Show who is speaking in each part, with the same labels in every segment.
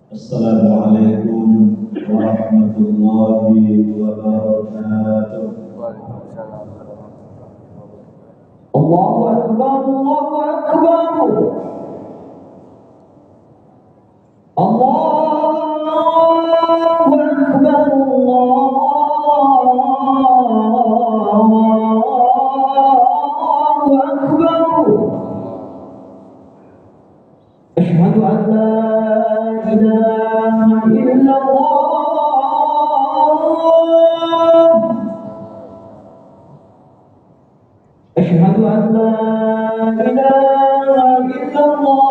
Speaker 1: Assalamualaikum warahmatullahi wabarakatuh. Allahu Akbar, Allahu Akbar. Allahu Akbar, Allahu Akbar. Asyhadu an la ilaha illallah. Asyhadu an la ilaha illallah.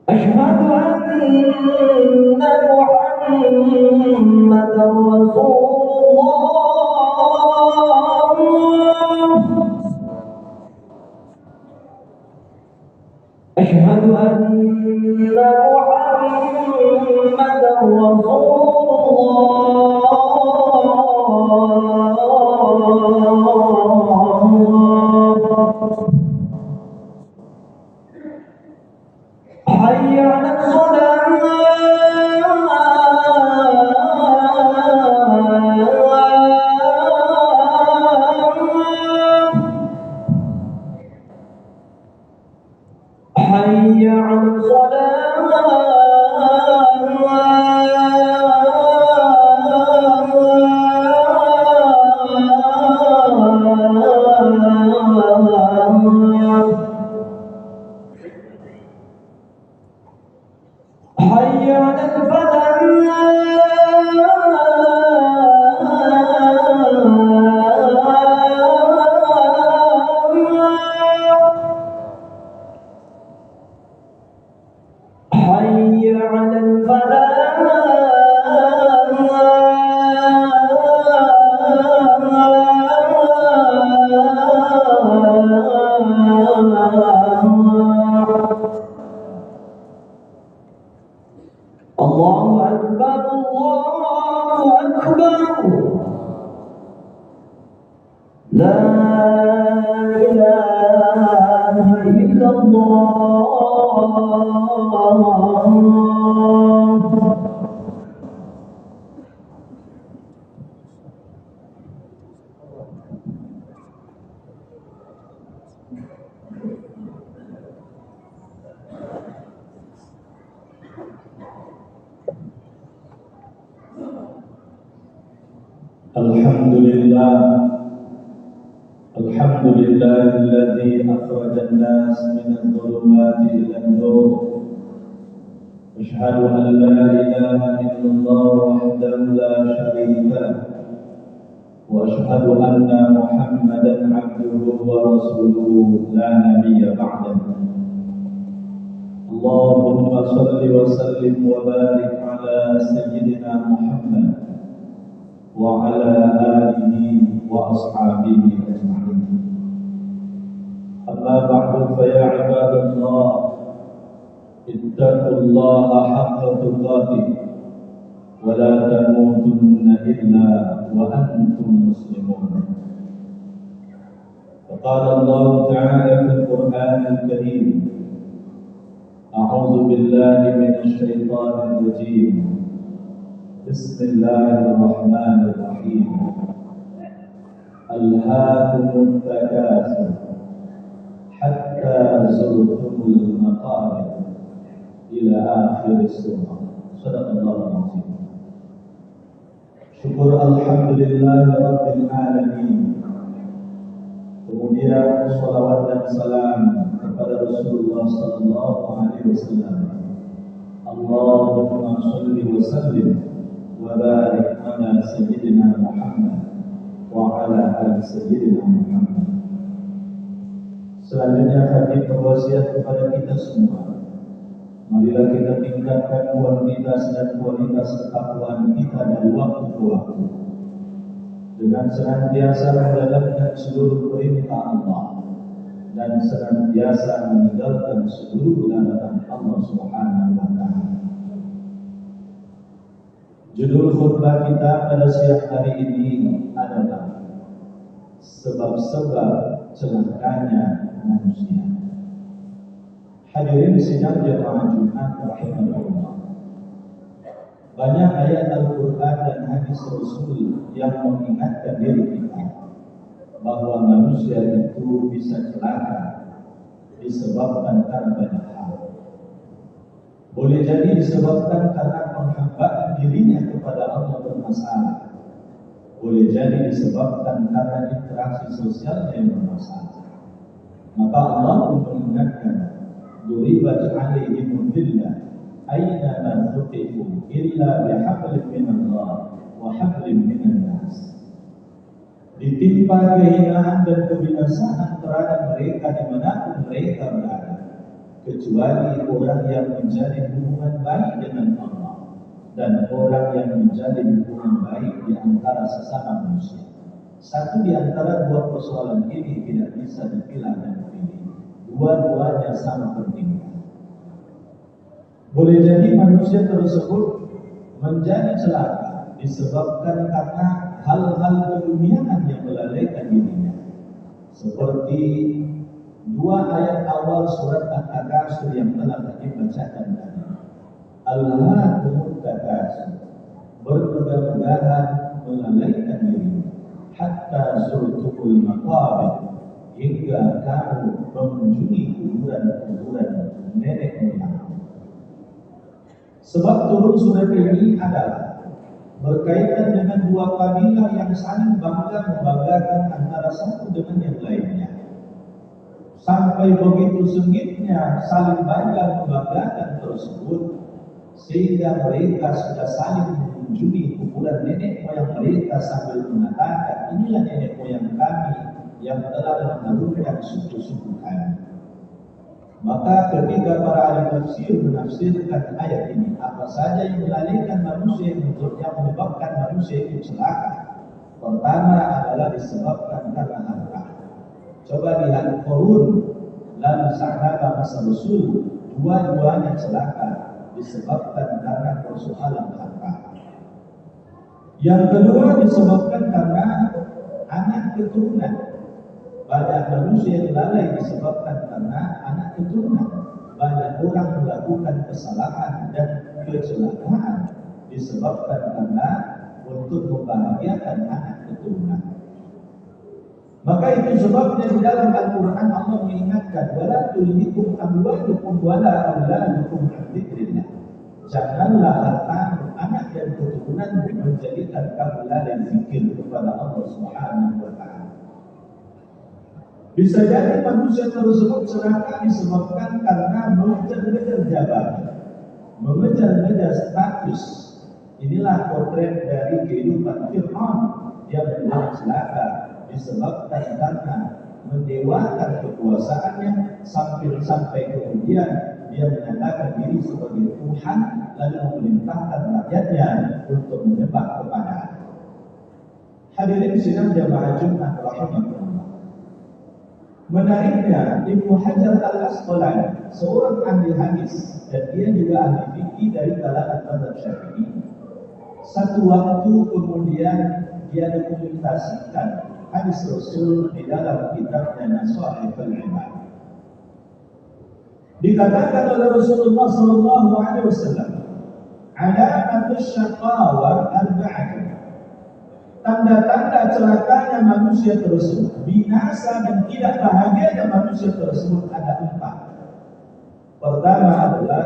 Speaker 1: Asyhadu anna Muhammadar Rasulullah. Asyhadu anna Muhammadar Rasulullah. Hayya 'alas salah. Hayya 'alas salah. Hayya 'alal falah. Hayya 'alal falah. Allahu Akbar, Allahu Akbar. La ilaha illallah. Alhamdulillah, alhamdulillahilladzi akhrajan nas minadh dhulumati ilan nur. Asyhadu an la ilaha illallah wahdahu la syarika lah. Wa asyhadu anna Muhammadan 'abduhu wa rasuluhu la nabiyya ba'dahu. Allahumma shalli wa sallim wa barik ala sayyidina Muhammad wa ala alihi wa ashabihi ajma'in. Amma ba'du, fa ya ibadallah, ittaqullaha haqqa tuqatih wa la tamutunna illa wa antum muslimun. Qala Allah ta'ala fil Qur'anil Karim, a'udzu billahi minasy syaithanir rajim. Bismillahirrahmanirrahim. Alhaakumut takatsur hatta zurtumul maqabir ila akhir surah. Shadaqallahul azim. Syukur alhamdulillah rabbil alamin. Kemudian salawat dan salam kepada Rasulullah sallallahu alaihi wasallam. Allahumma shalli wa sallim wa barik ala sayyidina Muhammad wa ala ali sayyidina Muhammad. Selanjutnya kami berwasiat kepada kita semua, marilah kita tingkatkan kuantitas dan kualitas ketakwaan kita dari waktu ke waktu dengan senantiasa menjalankan seluruh perintah Allah dan senantiasa meninggalkan seluruh larangan Allah Subhanahu wa taala. Judul khutbah kita pada siang hari ini adalah sebab-sebab celakanya manusia. Hadirin sidang jemaah Jumat rahimahullah. Banyak ayat Al-Quran dan hadis Rasul yang mengingatkan diri kita bahwa manusia itu bisa celaka disebabkan karena banyak hal. Boleh jadi disebabkan karena penghambaan dirinya kepada Allah bermasalah. Boleh jadi disebabkan karena interaksi sosialnya yang bermasalah. Maka Allah pun mengingatkan, "Duribat 'alaihim dhillah aina ma thuqifu illa bihablin minallah wa hablin minan nas." Ditimpa kehinaan dan kebinasaan terhadap mereka dimanapun mereka berada, kecuali orang yang menjalin hubungan baik dengan Allah dan orang yang menjalin hubungan baik di antara sesama manusia. Satu di antara dua persoalan ini tidak bisa dipilah dan dipilih. Dua-duanya sama pentingnya. Boleh jadi manusia tersebut menjadi celaka disebabkan karena hal-hal keduniaan yang melalaikan dirinya, seperti dua ayat awal surat At-Takatsur yang telah kita bacakan tadi. Alhaakumut takatsur, berpegang-pegangan melalaikan diri, hatta zurtumul maqabir, hingga kamu mengunjungi kuburan-kuburan nenek moyang. Sebab turun surat ini adalah berkaitan dengan dua kabilah yang saling bangga membanggakan antara satu dengan yang lainnya. Sampai begitu sengitnya saling bangga membanggakan tersebut, sehingga mereka sudah saling mengunjungi kuburan nenek moyang mereka sambil mengatakan, "Inilah nenek moyang kami yang telah menurunkan suku-suku kami." Maka ketika para ahli tafsir menafsirkan ayat ini, apa saja yang melalaikan manusia yang menyebabkan manusia itu celaka? Pertama adalah disebabkan karena harta. Coba lihat Qarun dan sahabat masa Rasul, dua-duanya celaka disebabkan karena persoalan harta. Yang kedua disebabkan karena anak keturunan. Banyak manusia yang lalai disebabkan karena anak keturunan. Banyak orang melakukan kesalahan dan kecelakaan disebabkan karena untuk membahagiakan anak keturunan. Maka itu sebabnya di dalam Al-Quran Allah mengingatkan, "Wala tulhikum amwalukum wala auladukum an dzikrillah." Janganlah hartamu, anak dan keturunan menjadikan kamu lalai zikir kepada Allah Subhanahu wa Ta'ala. Bisa jadi manusia tersebut celaka disebabkan karena mengejar-ngejar jabatan, mengejar-ngejar status. Inilah potret dari kehidupan Fir'aun yang menjadi celaka disebabkan karena mendewakan kekuasaannya sampai kemudian dia menyatakan diri sebagai Tuhan lalu memerintahkan rakyatnya untuk menyembah kepada-Nya. Hadirin sidang jamaah Jumat rahimahullah. Menariknya, Ibnu Hajar Al-Asqalani, seorang ahli hadis dan dia juga ahli fikih dari kalangan mazhab Syafi'i, satu waktu kemudian dia dokumentasikan hadis Rasul di dalam kitabnya Nasaihul Ibad. Dikatakan oleh Rasulullah SAW, "Alamatus syaqawa arba'atun." Tanda-tanda celakanya manusia tersebut, binasa dan tidak bahagianya manusia tersebut ada 4. Pertama adalah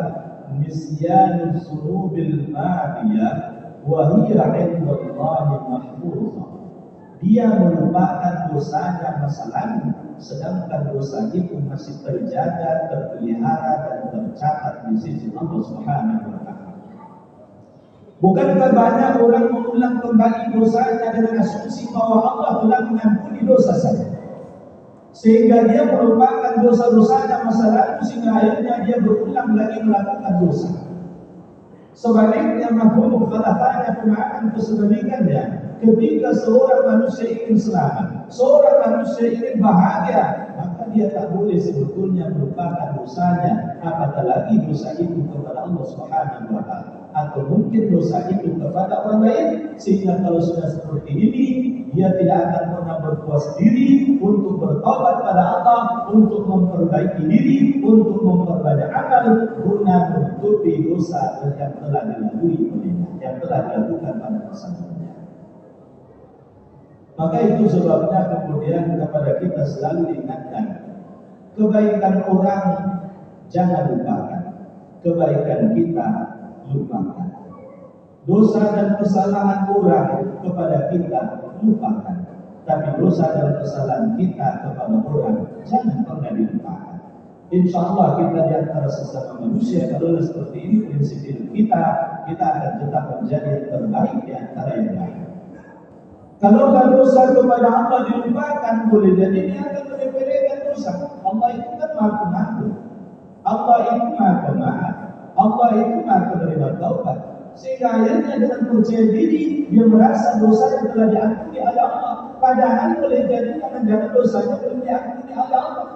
Speaker 1: nisyanul sunubil madiyah wa hiya 'indallahi mahfuzah. Dia melupakan dosanya masa lalu, sedangkan dosa itu masih terjaga, terpelihara dan tercatat di sisi Allah Subhanahu wa Ta'ala. Bukankah banyak orang mengulang kembali dosanya dengan asumsi bahwa Allah telah mengampuni dosa saya, sehingga dia melupakan dosa-dosanya masa lalu sehingga akhirnya dia berulang lagi melakukan dosa. Sebaliknya mafhum mukhalafahnya, pemahaman kesebalikannya, ketika seorang manusia ingin selamat, seorang manusia ingin bahagia, maka dia tak boleh sebetulnya melupakan dosanya, apatah lagi dosa itu kepada Allah Subhanahu wa Ta'ala. atau mungkin dosa itu kepada orang lain, sehingga kalau sudah seperti ini dia tidak akan pernah berpuas diri untuk bertobat pada Allah, untuk memperbaiki diri, untuk memperbanyak amal guna menutupi dosa yang telah dilalui olehnya, yang telah dilakukan pada masa lalunya. Maka itu sebabnya kemudian kepada kita selalu diingatkan, kebaikan orang jangan lupakan, kebaikan kita lupakan. Dosa dan kesalahan orang kepada kita lupakan, tapi dosa dan kesalahan kita kepada orang jangan pernah dilupakan. Insya Allah kita di antara sesama manusia, kalau seperti ini prinsip hidup kita akan tetap menjadi yang terbaik di antara yang lain. Kalau dosa kepada Allah dilupakan, boleh jadi dia akan menyepelekan dosa. Allah itu kan Maha Pengampun, Allah itu Maha Pemaaf, Allah itu Maha Penerima taubat. Sehingga akhirnya dengan percaya diri dia merasa dosa yang telah diampuni oleh Allah, padahal boleh jadi jangan dosanya belum diampuni oleh Allah.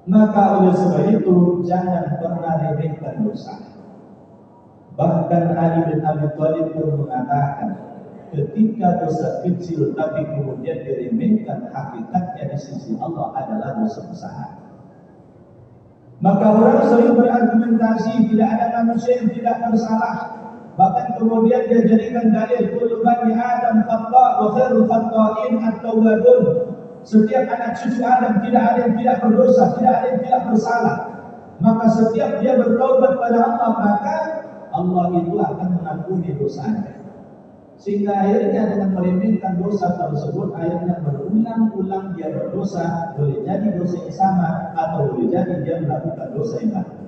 Speaker 1: Maka oleh sebab itu jangan pernah remehkan dosa. Bahkan Ali bin Abi Thalib pun mengatakan, ketika dosa kecil tapi kemudian diremehkan, hakikatnya di sisi Allah adalah dosa besar. Maka orang sering berargumentasi tidak ada manusia yang tidak bersalah. Bahkan kemudian dia jadikan dalil kullu bani Adam khata' wa khairul khata'in at-tawwabun. Setiap anak cucu Adam tidak ada yang tidak berdosa, tidak ada yang tidak bersalah. Maka setiap dia bertaubat pada Allah, maka Allah itu akan mengampuni dosanya. Sehingga akhirnya dengan meremehkan dosa tersebut, akhirnya berulang-ulang dia berdosa, boleh jadi dosa yang sama atau boleh jadi dia melakukan dosa yang lain.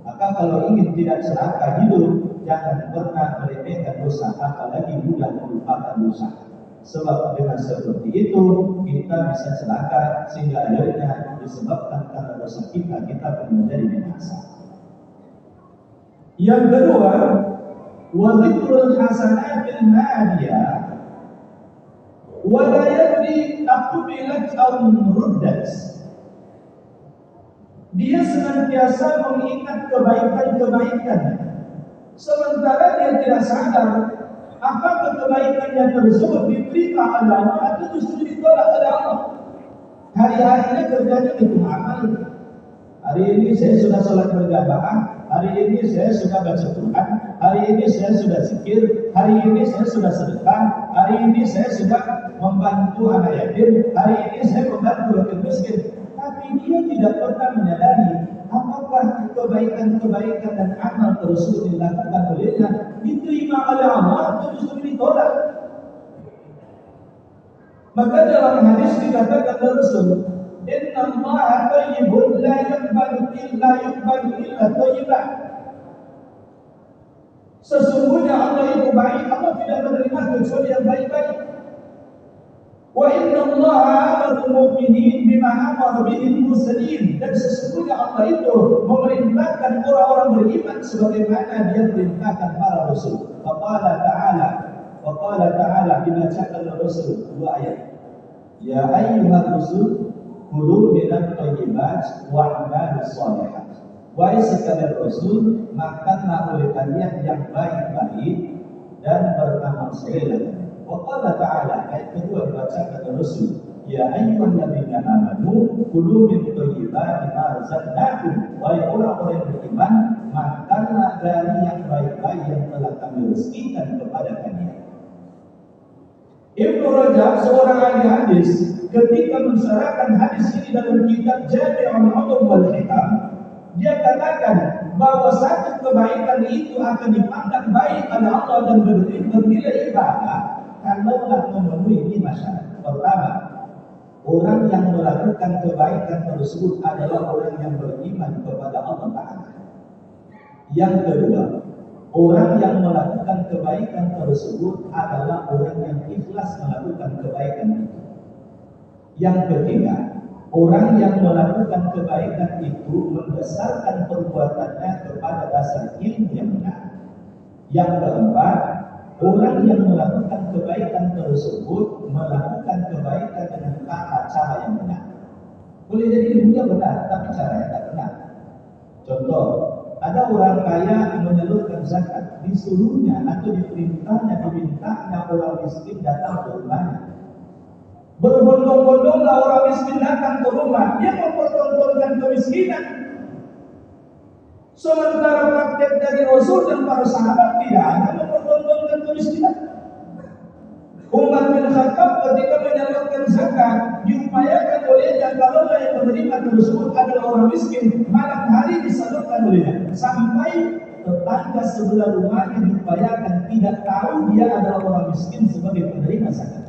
Speaker 1: Maka kalau ingin tidak serakah hidup, jangan pernah meremehkan dosa, apalagi mudah melupakan dosa. Sebab dengan seperti itu kita bisa celaka, sehingga akhirnya disebabkan karena dosa kita pun menjadi binasa. Yang kedua, وذكر الحسنات المادية ولا يدري أقبلت أو ردت. Dia senantiasa mengingat kebaikan-kebaikan, sementara dia tidak sadar apakah kebaikannya tersebut diterima oleh Allah atau justru ditolak oleh Allah. Hari-harinya kerjanya itu amal. Hari ini saya sudah sholat berjamaah, hari ini saya sudah baca Quran, hari ini saya sudah zikir, hari ini saya sudah sedekah, hari ini saya sudah membantu anak yatim, hari ini saya membantu yatim miskin. Tapi dia tidak pernah menyadari apakah kebaikan-kebaikan dan amal tersebut dilakukan olehnya diterima oleh Allah atau justru ditolak. Maka dalam hadis dikatakan Rasul, Inna Allah tayyibun la yuqbalu illa thayyiban. Sesungguhnya Allah itu baik, Allah tidak menerima kecuali yang baik-baik. Wa inna Allah amara al-mu'minin bima amara bihi al-mursalin. Dan sesungguhnya Allah itu memerintahkan orang-orang beriman sebagaimana dia perintahkan para rasul. Faqala ta'ala dibacakan oleh Rasul dua ayat. Ya ayyuhar rasul kulu minat thayyibat wa'malus shalihat. Wahai sekalian Rasul, makanlah oleh kalian yang baik-baik dan beramal saleh. Wa qala ta'ala, ayat kedua dibacakan oleh Rasul, ya ayyuhalladzina amanu kulu min thayyibati ma razaqnakum. Wahai orang-orang yang beriman, makanlah dari yang baik-baik yang telah kami rezekikan kepada kalian. Ibnu Rajab, seorang ahli hadis, ketika mensyarahkan hadis ini dalam kitab Jami'ul Ulum wal Hikam, dia katakan bahwa satu kebaikan itu akan dipandang baik oleh Allah dan bernilai ibadah kalaulah memenuhi 5 syarat. Pertama, orang yang melakukan kebaikan tersebut adalah orang yang beriman kepada Allah Ta'ala. Yang kedua, orang yang melakukan kebaikan tersebut adalah orang yang ikhlas melakukan kebaikan itu. Yang ketiga, orang yang melakukan kebaikan itu mendasarkan perbuatannya kepada dasar ilmu yang benar. Yang keempat, orang yang melakukan kebaikan tersebut melakukan kebaikan dengan cara yang benar. Boleh jadi ilmunya benar, tapi caranya tak benar. Contoh, Ada orang kaya yang menyalurkan zakat, disuruhnya atau dimintanya orang miskin datang ke rumahnya. Berbondong-bondonglah orang miskin datang ke rumah, dia mempertontonkan kemiskinan. Sementara praktek dari Rasul dan para sahabat tidak ada mempertontonkan kemiskinan. Umar bin Khattab ketika menyalurkan zakat diupayakan olehnya kalau yang menerima tersebut adalah orang miskin, malam hari disalurkan olehnya sampai tetangga sebelah rumahnya diupayakan tidak tahu dia adalah orang miskin sebagai penerima zakat.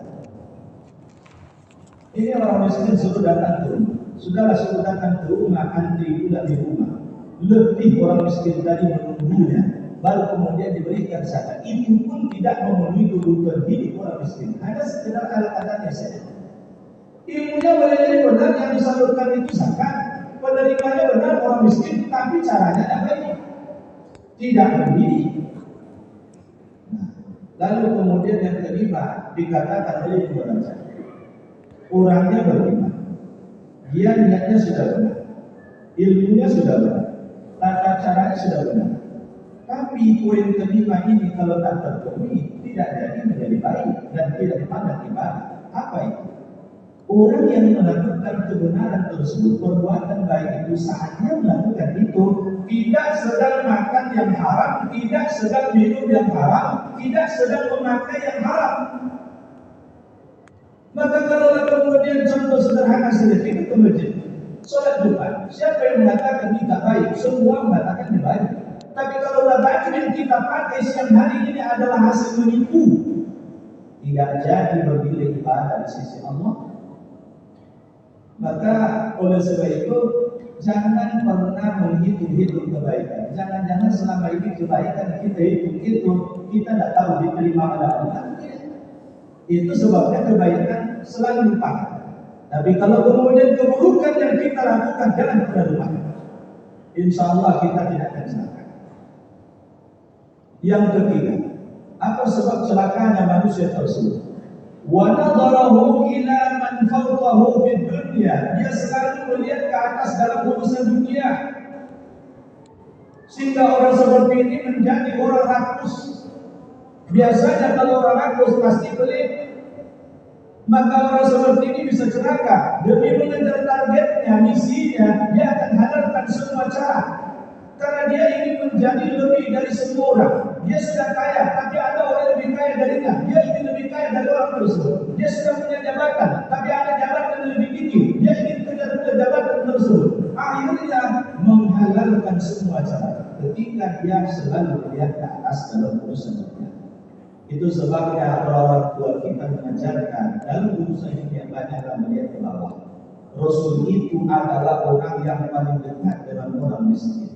Speaker 1: Ini orang miskin suruh datang ke rumah, sudahlah suruh datang ke rumah, antri pula di rumah. Lebih orang miskin tadi menunggunya, baru kemudian diberikan zakat. Itu pun tidak memenuhi kebutuhan hidup orang miskin, hanya sekedar alat-alatnya saja. Ilmunya boleh jadi benar yang disalurkan itu zakat, penerimanya benar orang miskin, tapi caranya tidak baik, tidak mendidik. Lalu kemudian yang kelima dikatakan oleh orang zakat, orangnya beriman, dia niatnya sudah benar, ilmunya sudah benar, tata caranya sudah benar. Tapi poin kelima ini kalau tak terpenuhi tidak jadi menjadi baik dan tidak dipandang ibadah. Apa itu? Orang yang melakukan kebenaran tersebut, perbuatan baik itu, saatnya melakukan itu tidak sedang makan yang haram, tidak sedang minum yang haram, tidak sedang memakai yang haram. Maka kalau kemudian contoh sederhana sedikit ke masjid, sholat Jumat, siapa yang mengatakan tidak baik? Semua mengatakan tidak baik. Tapi kalau baju yang kita pakai siang hari ini adalah hasil menipu, tidak jadi bernilai ibadah di sisi Allah. Maka oleh sebab itu jangan pernah menghitung-hitung kebaikan. Jangan-jangan selama ini kebaikan kita hitung-hitung, kita tidak tahu diterima oleh Allah. Itu sebabnya kebaikan selalu lupa. Tapi kalau kemudian keburukan yang kita lakukan jangan pernah lupa. Insya Allah kita tidak akan celaka. Yang ketiga, apa sebab celakanya manusia tersebut? Wa nadharahu ila man fawqahu fid dunya. Dia selalu melihat ke atas dalam urusan dunia, sehingga orang seperti ini menjadi orang rakus. Biasanya kalau orang rakus pasti pelit. Maka orang seperti ini bisa celaka. Demi mengejar targetnya, misinya, dia akan halalkan semua cara. Karena dia ingin menjadi lebih dari semua orang. Dia sudah kaya, tapi ada orang lebih kaya darinya. Dia ingin lebih kaya dari orang tersebut. Dia sudah punya jabatan, tapi ada jabatan yang lebih tinggi. Dia ingin kejar jabatan tersebut. Akhirnya menghalalkan semua cara. Ketika dia selalu melihat ke atas dalam urusan dunia. Itu sebabnya orang tua kita mengajarkan dalam urusan ini yang banyaklah melihat ke bawah. Rasul itu adalah orang yang paling dekat dengan orang miskin.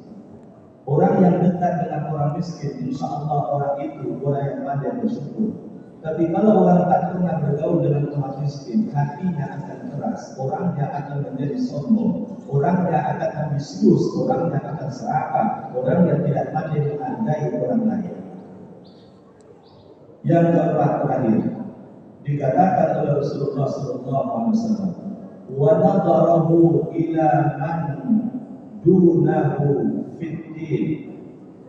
Speaker 1: Orang yang dekat dengan orang miskin, insya Allah orang itu orang yang pandai bersyukur. Tapi kalau orang tak pernah bergaul dengan orang miskin, hatinya akan keras, orangnya akan menjadi sombong, orangnya akan ambisius, orangnya akan serakah, orang yang tidak pandai menghargai orang lain. Yang keempat terakhir dikatakan oleh Rasulullah SAW, wa nadharahu ila man dunahu fiddin.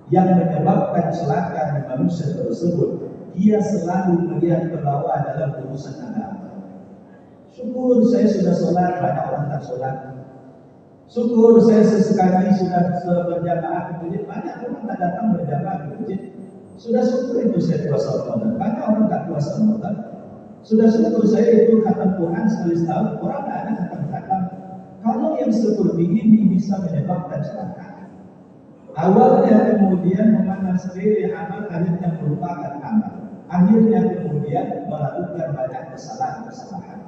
Speaker 1: Yang menyebabkan celaka manusia tersebut, dia selalu melihat ke bawah dalam urusan agama. Syukur saya sudah sholat, banyak orang tak sholat. Syukur saya sesekali sudah berjamaah ke masjid, banyak orang tak datang berjamaah ke masjid. Sudah syukur itu saya puasa Ramadan, banyak orang tak puasa Ramadan. Sudah syukur saya itu khatam Quran sekali setahun, orang tak ada khatam. Kalau yang seperti ini bisa menyebabkan celaka. Awalnya kemudian memandang sepele amal, akhirnya merupakan amal. Akhirnya kemudian melakukan banyak kesalahan-kesalahan.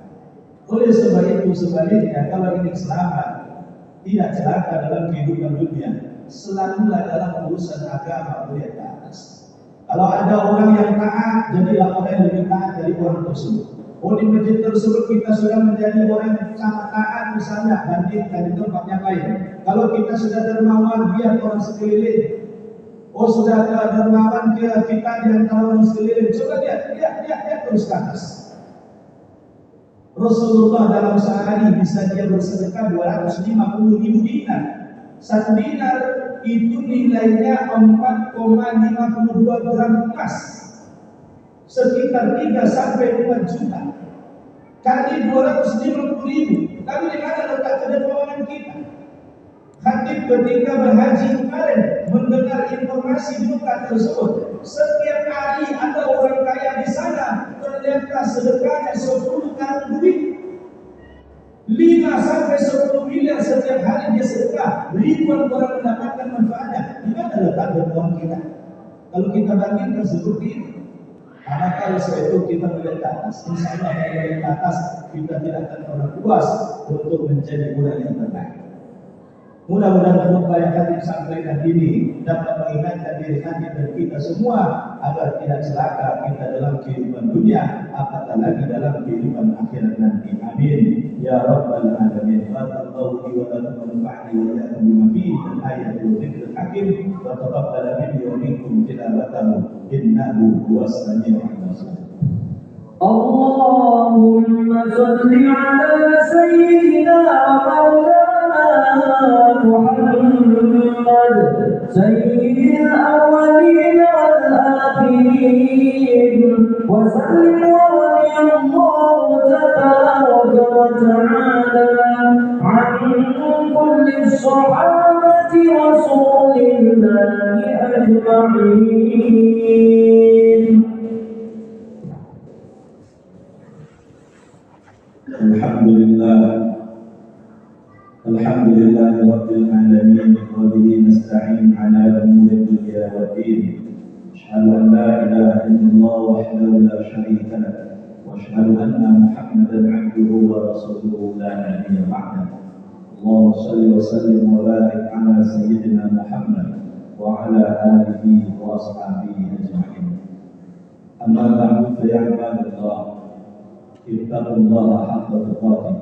Speaker 1: Oleh sebab itu sebaliknya, kalau ingin selamat, tidak celaka dalam kehidupan dunia, selalulah dalam urusan agama melihat ke atas. Kalau ada orang yang taat, jadilah orang yang lebih taat dari orang tersebut. Oh, di masjid tersebut kita sudah menjadi orang yang sangat taat misalnya, bandingkan di tempat yang lain. Kalau kita sudah dermawan, biar orang sekeliling. Oh, sudah dermawan kita di antara orang sekeliling. Coba lihat terus ke atas. Rasulullah dalam sehari bisa dia bersedekah 250.000 dinar. 1 dinar itu nilainya 4,52 gram emas, sekitar 3 sampai 4 juta. Kali 250.000. Lalu di mana letak kedermawanan kita? Khatib ketika berhaji kemarin mendengar informasi di Mekah tersebut, setiap hari ada orang kaya di sana, ternyata sedekahnya 10 karung duit, 5 sampai 10 miliar setiap hari dia sedekah. Ribuan orang mendapatkan manfaatnya. Di mana letak kedermawanan kita? Kalau kita bandingkan seperti itu, karena kalau setelah itu kita melihat ke atas, insya Allah melihat ke atas, kita tidak akan pernah puas untuk menjadi orang yang terbaik. Mudah-mudahan khutbah yang tadi disampaikan ini dapat mengingatkan diri kami dan kita semua agar tidak celaka kita dalam kehidupan dunia, apatah lagi dalam kehidupan akhirat nanti. Amin ya rabbal alamin. Barakallahu li wa lakum wa nafa'ani wa iyyakum bima fihi min ayatil dzikril hakim wa taqabbal minni wa minkum tilawatahu innahu huwas samiul basir.
Speaker 2: Allahumma salli ala sayyidina محمد سيد الأولين والآخرين وسلم ورضي الله تبارك وتعالى عن كل الصحابة رسول الله أجمعين.
Speaker 1: الحمد لله رب العالمين وبه نستعين على أمور الدنيا والدين. أشهد أن لا إله إلا الله وحده لا شريك له وأشهد أن محمدا عبده ورسوله لا نبي بعده. اللهم صل وسلم وبارك على سيدنا محمد وعلى آله وأصحابه أجمعين. أما بعد فيا عباد الله اتقوا الله حق تقاته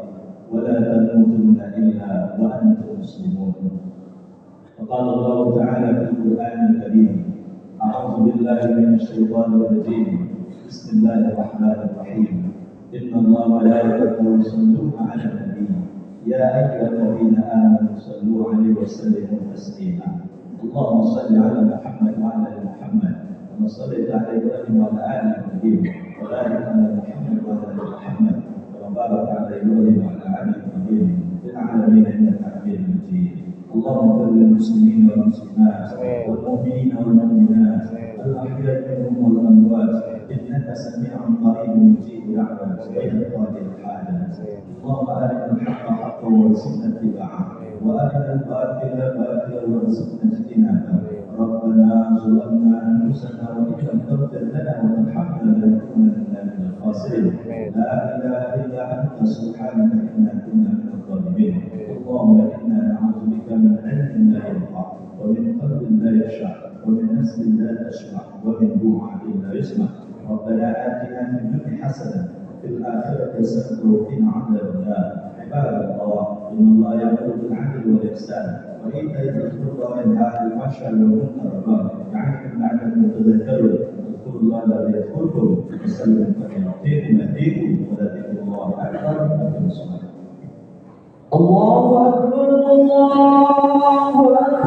Speaker 1: ولا تموتن إلا وأنتم مسلمون. وقال الله تعالى في القرآن الكريم: أعوذ بالله من الشيطان الرجيم، بسم الله الرحمن الرحيم، إن الله وملائكته يصلون على النبي يا أيها الذين آمنوا صلوا عليه وسلموا تسليما. اللهم صل على محمد وعلى آل محمد كما صليت على إبراهيم وعلى آل إبراهيم وبارك على محمد وعلى آل محمد وبارك على إبراهيم وعلى آل إبراهيم في العالمين إنك حميد مجيد. اللهم اغفر للمسلمين والمسلمات والمؤمنين والمؤمنات الأحياء منهم والأموات إنك سميع قريب مجيب دعوات وإلى قاضي الحاجات. اللهم أرنا الحق حقا وارزقنا اتباعه وأرنا الباطل باطلا وارزقنا اجتنابه. ربنا ظلمنا أنفسنا وإن لم تغفر لنا وترحمنا لنكونن من الخاسرين. لا إله إلا أنت سبحانك إنا كنا من الظالمين. اللهم إنا نعوذ بك من علم لا ينفع ومن قلب لا يخشع ومن نفس لا تشبع ومن دعاء لا يسمع. ربنا آتنا في الدنيا حسنة وفي الآخرة حسنة وقنا عذاب النار. عباد الله إن الله يأمر بالعدل والإحسان وإيتاء ذي القربى وينهى عن الفحشاء والمنكر والبغي يعظكم لعلكم تذكرون. اذكروا الله الذي يذكركم وسلموا يعطيكم يهديكم ولذكر الله أكبر. أقم الصلاة.
Speaker 2: الله أكبر الله أكبر.